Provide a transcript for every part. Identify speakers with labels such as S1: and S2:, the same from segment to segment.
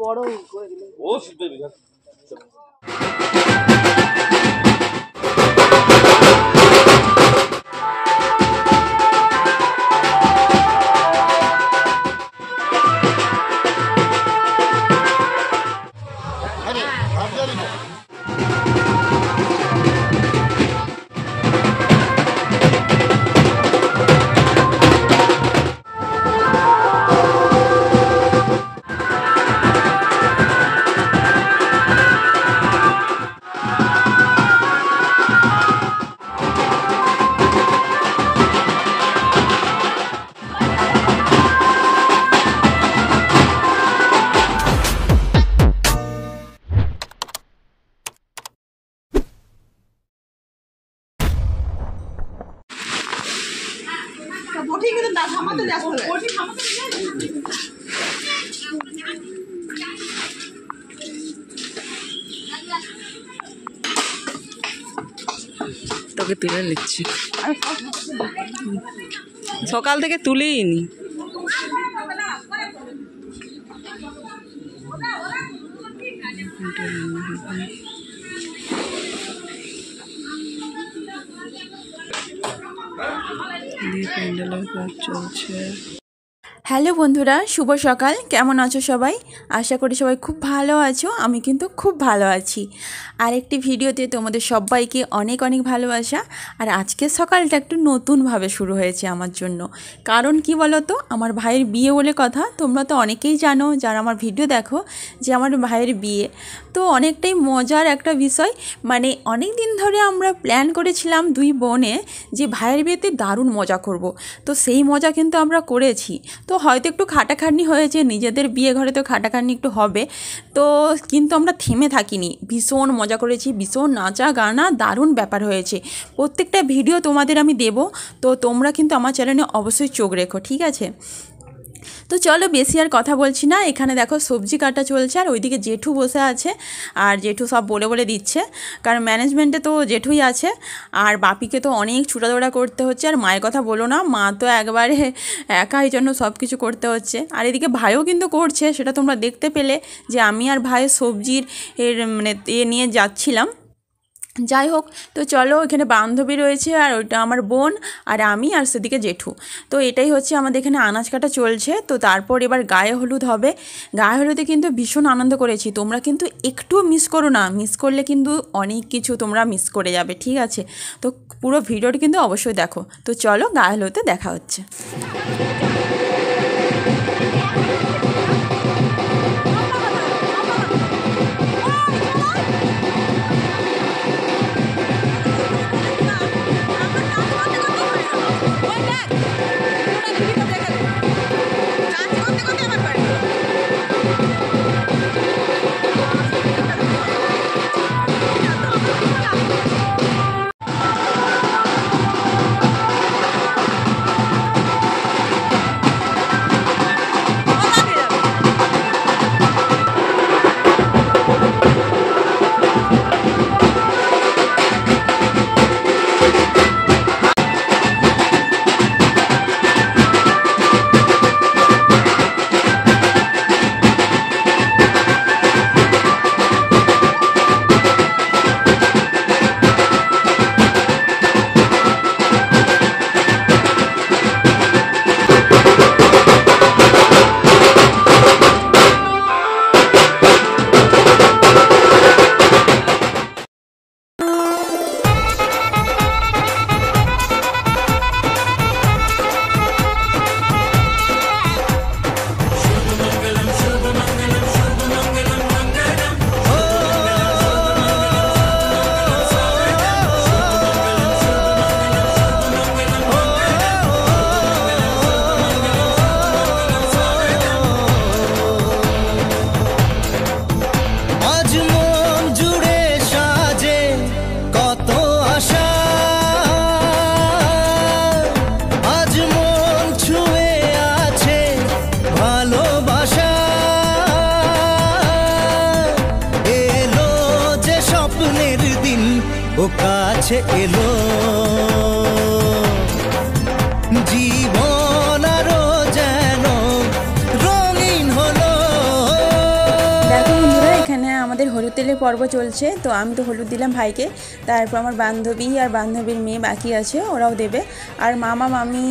S1: বড় করে দিলে ও সিদ্ধ বিঘা তোকে তুলে নিচ্ছি, সকাল থেকে তুলেই নি। প্যান্ডেলের কাজ চলছে। হ্যালো বন্ধুরা, শুভ সকাল। কেমন আছো সবাই? আশা করি সবাই খুব ভালো আছো। আমি কিন্তু খুব ভালো আছি। আরেকটি ভিডিওতে তোমাদের সবাইকে অনেক অনেক ভালোবাসা। আর আজকের সকালটা একটু নতুনভাবে শুরু হয়েছে আমার জন্য। কারণ কি বলো তো, আমার ভাইয়ের বিয়ে বলে কথা। তোমরা তো অনেকেই জানো যারা আমার ভিডিও দেখো যে আমার ভাইয়ের বিয়ে। তো অনেকটাই মজার একটা বিষয়। মানে অনেক দিন ধরে আমরা প্ল্যান করেছিলাম দুই বোনে যে ভাইয়ের বিয়েতে দারুণ মজা করব। তো সেই মজা কিন্তু আমরা করেছি। তো হয়তো একটু খাটাখাটনি হয়েছে, নিজেদের বিয়ে ঘরে তো খাটাখাটনি একটু হবে। তো কিন্তু আমরা থেমে থাকিনি, ভীষণ মজা করেছি, ভীষণ নাচা গানা, দারুণ ব্যাপার হয়েছে। প্রত্যেকটা ভিডিও তোমাদের আমি দেব, তো তোমরা কিন্তু আমার চ্যানেলে অবশ্যই চোখ রেখো, ঠিক আছে? তো চলো বেশি আর কথা বলছি না। এখানে দেখো সবজি কাটা চলছে, আর ওইদিকে জেঠু বসে আছে। আর জেঠু সব বলে বলে দিচ্ছে, কারণ ম্যানেজমেন্টে তো জেঠুই আছে। আর বাপিকে তো অনেক ছুটাদৌড়া করতে হচ্ছে। আর মায়ের কথা বলো না, মা তো একবারে একাই জন্য সব কিছু করতে হচ্ছে। আর এদিকে ভাইও কিন্তু করছে, সেটা তোমরা দেখতে পেলে যে আমি আর ভাইয়ের সবজির মানে নিয়ে যাচ্ছিলাম। যাই হোক, তো চলো, এখানে বান্ধবী রয়েছে, আর ওইটা আমার বোন, আর আমি, আর সেদিকে জেঠু। তো এটাই হচ্ছে আমাদের এখানে আনাজ কাটা চলছে। তো তারপর এবার গায়ে হলুদ হবে। গায়ে হলুদে কিন্তু ভীষণ আনন্দ করেছি। তোমরা কিন্তু একটুও মিস করো না, মিস করলে কিন্তু অনেক কিছু তোমরা মিস করে যাবে, ঠিক আছে? তো পুরো ভিডিওটি কিন্তু অবশ্যই দেখো। তো চলো, গায়ে হলুদে দেখা হচ্ছে। কাছে এলো জীবন আরো যেন হলুদ তেলের পর্ব চলছে। তো আমি তো হলুদ দিলাম ভাইকে, তারপর আমার বান্ধবী আর বান্ধবীর মেয়ে বাকি আছে, ওরাও দেবে। আর মামা মামি,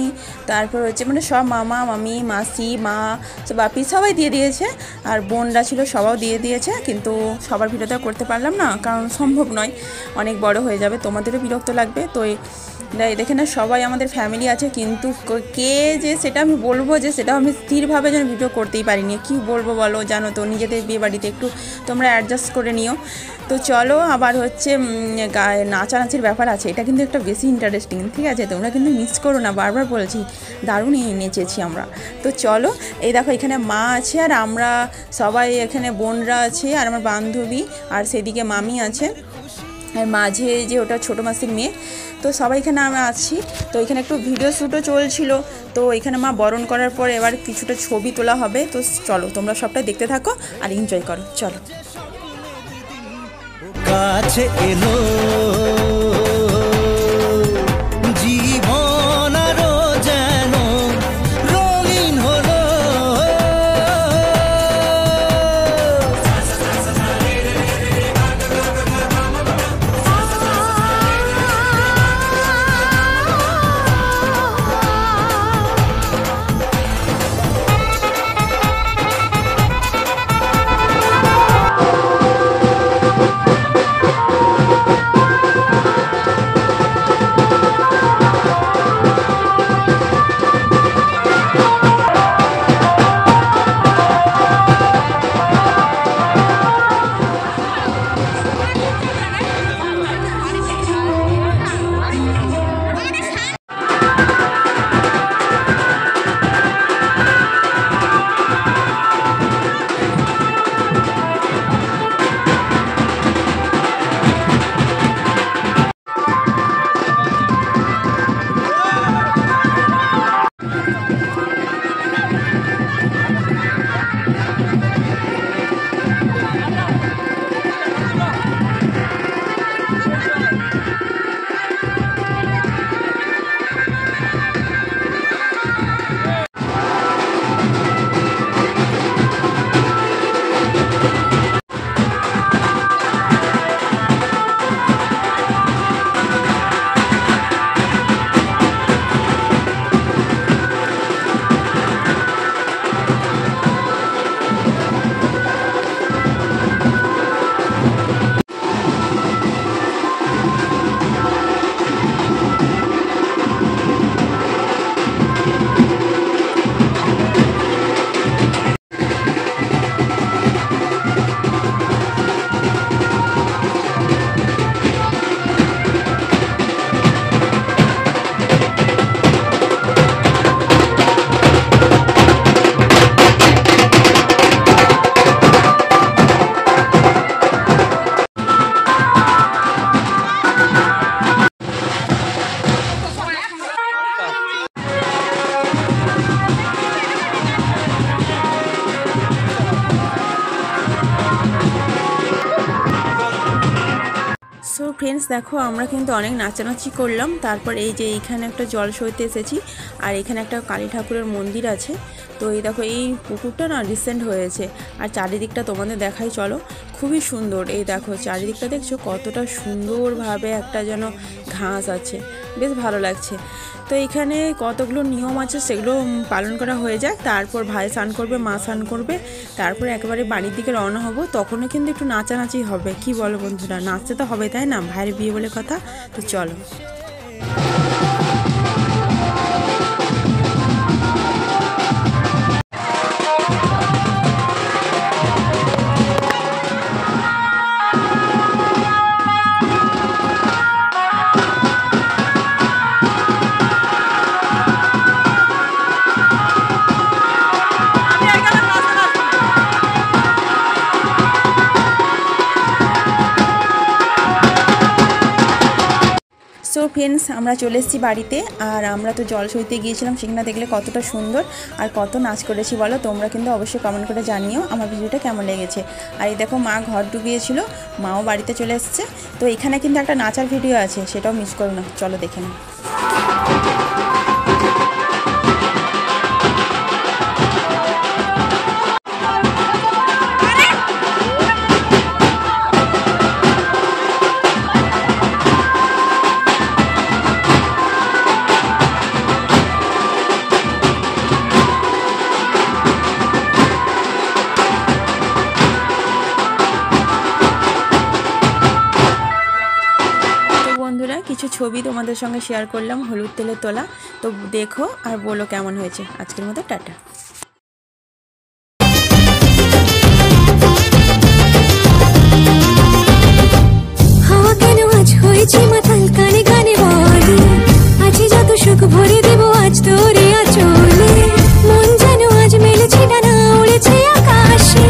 S1: তারপর হচ্ছে মানে সব মামা মামি মাসি মা বাপি সবাই দিয়ে দিয়েছে। আর বোনরা ছিল সবাও দিয়ে দিয়েছে, কিন্তু সবার ভিডিওটা করতে পারলাম না, কারণ সম্ভব নয়, অনেক বড় হয়ে যাবে, তোমাদেরও বিরক্ত লাগবে। তো দেখে না সবাই আমাদের ফ্যামিলি আছে, কিন্তু কে যে সেটা আমি বলবো, যে সেটা আমি স্থিরভাবে যেন ভিডিও করতেই পারিনি। কি বলবো বলো, জানো তো নিজেদের বিয়ে বাড়িতে একটু তোমরা অ্যাডজাস্ট করে নিও। তো চলো, আবার হচ্ছে নাচানাচির ব্যাপার আছে, এটা কিন্তু একটা বেশি ইন্টারেস্টিং, ঠিক আছে? তোমরা কিন্তু মিস করো না, বারবার বলছি, দারুণ নেচেছি আমরা। তো চলো, এই দেখো এখানে মা আছে আর আমরা সবাই, এখানে বোনরা আছে আর আমার বান্ধবী, আর সেদিকে মামি আছে, আর মাঝে যে ওটা ছোটো মাসির মেয়ে। তো সবাই এখানে আমরা আছি। তো এখানে একটু ভিডিও শ্যুটও চলছিল। তো এখানে মা বরণ করার পর এবার কিছুটা ছবি তোলা হবে। তো চলো, তোমরা সবটাই দেখতে থাকো আর এনজয় করো। চলো। কাছে এলো জীবন আরো যেন রঙিন হলো। সো ফ্রেন্ডস, দেখো আমরা কিন্তু অনেক নাচানাচি করলাম। তারপর এই যে এইখানে একটা জল সইতে এসেছি, আর এখানে একটা কালী ঠাকুরের মন্দির আছে। তো এই দেখো, এই পুকুরটা না রিসেন্ট হয়েছে, আর চারিদিকটা তোমাদের দেখাই চলো, খুবই সুন্দর। এই দেখো চারিদিকটা দেখছো কতটা সুন্দরভাবে একটা যেন ঘাস আছে, বেশ ভালো লাগছে। তো এখানে কতগুলো নিয়ম আছে, সেগুলো পালন করা হয়ে যায়। তারপর ভাই স্নান করবে, মা স্নান করবে, তারপর একেবারে বাড়ির দিকে রওনা হবো। তখনও কিন্তু একটু নাচানাচি হবে, কি বলো বন্ধুরা? নাচতে তো হবে, তাই না? ভাইয়ের বিয়ে বলে কথা। তো চলো। সো ফ্রেন্ডস, আমরা চলে এসেছি বাড়িতে। আর আমরা তো জল সইতে গিয়েছিলাম, সেখানে দেখলে কতটা সুন্দর আর কত নাচ করেছি বলো। তোমরা কিন্তু অবশ্যই কমেন্ট করে জানিও আমার ভিডিওটা কেমন লেগেছে। আর এই দেখো, মা ঘর ডুবিয়েছিল, মাও বাড়িতে চলে এসছে। তো এখানে কিন্তু একটা নাচার ভিডিও আছে, সেটাও মিস করো না, চলো দেখে নাও। ছবি তোমাদের সঙ্গে শেয়ার করলাম হলুদ তেলে তোলা। তো দেখো আর বলো কেমন হয়েছে। আজকের মতো টাটা।
S2: হাওয়া কেন আজ হয়েছে মাতাল, কানে কানে বলে আজ যত সুখ ভরে দেব আজ তোরে আঁচলে। মন যেন আজ মেলেছে ডানা, উড়েছে আকাশে,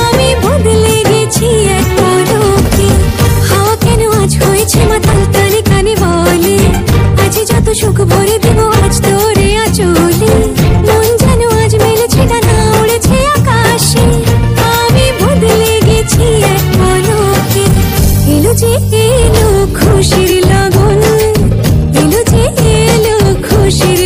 S2: আমি বদলে গেছি এক পলকে। হাওয়া কেন আজ হয়েছে মাতাল, কানে কানে বলে আজ যত সুখ ভরে দেব আজ তোরে আঁচলে। মন যেন আজ মেলেছে ডানা, উড়েছে আকাশে, আমি বদলে গেছি এক পলকে। এলো যে এলো খুশির লগন, এলো যে এলো খুশির